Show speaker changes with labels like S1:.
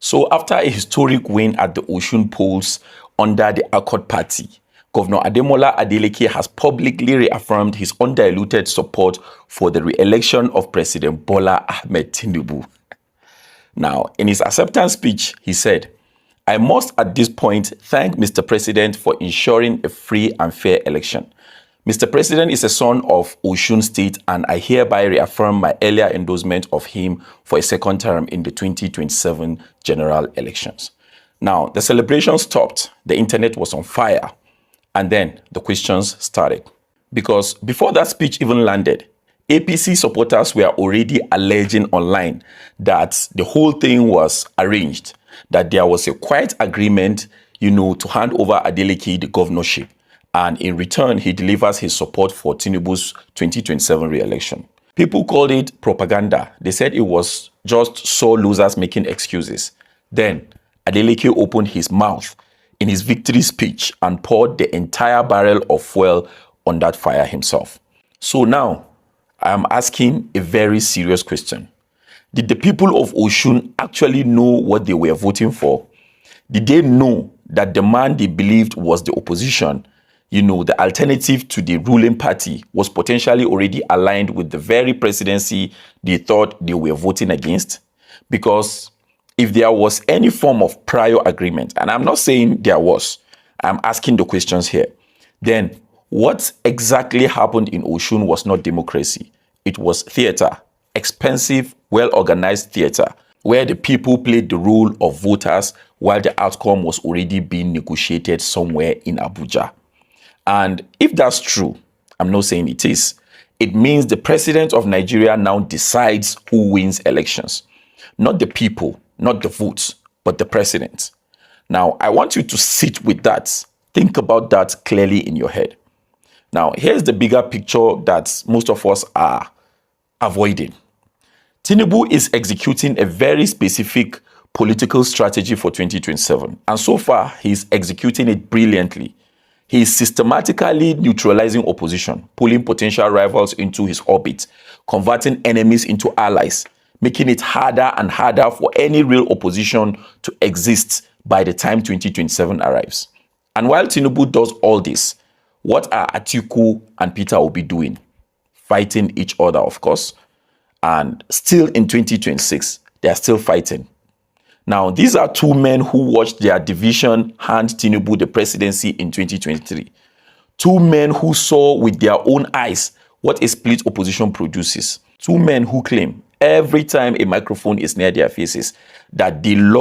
S1: So after a historic win at the Osun polls under the Accord Party, Governor Ademola Adeleke has publicly reaffirmed his undiluted support for the re-election of President Bola Ahmed Tinubu. Now, in his acceptance speech, he said, "I must at this point thank Mr. President for ensuring a free and fair election. Mr. President is a son of Osun State, and I hereby reaffirm my earlier endorsement of him for a second term in the 2027 general elections." Now, the celebration stopped. The internet was on fire. And then the questions started. Because before that speech even landed, APC supporters were already alleging online that the whole thing was arranged, that there was a quiet agreement, to hand over Adeleke the governorship. And in return, he delivers his support for Tinubu's 2027 re-election. People called it propaganda. They said it was just sore losers making excuses. Then Adeleke opened his mouth in his victory speech and poured the entire barrel of fuel on that fire himself. So now, I am asking a very serious question. Did the people of Osun actually know what they were voting for? Did they know that the man they believed was the opposition, the alternative to the ruling party, was potentially already aligned with the very presidency they thought they were voting against? Because if there was any form of prior agreement, and I'm not saying there was, I'm asking the questions here, then what exactly happened in Osun was not democracy. It was theater, expensive, well-organized theater, where the people played the role of voters while the outcome was already being negotiated somewhere in Abuja. And if that's true, I'm not saying it is, it means the president of Nigeria now decides who wins elections. Not the people, not the votes, but the president. Now, I want you to sit with that. Think about that clearly in your head. Now, here's the bigger picture that most of us are avoiding. Tinubu is executing a very specific political strategy for 2027. And so far, he's executing it brilliantly. He is systematically neutralizing opposition, pulling potential rivals into his orbit, converting enemies into allies, making it harder and harder for any real opposition to exist by the time 2027 arrives. And while Tinubu does all this, what are Atiku and Peter Obi doing? Fighting each other, of course. And still in 2026, they are still fighting. Now, these are two men who watched their division hand Tinubu the presidency in 2023. Two men who saw with their own eyes what a split opposition produces. Two men who claim every time a microphone is near their faces that they love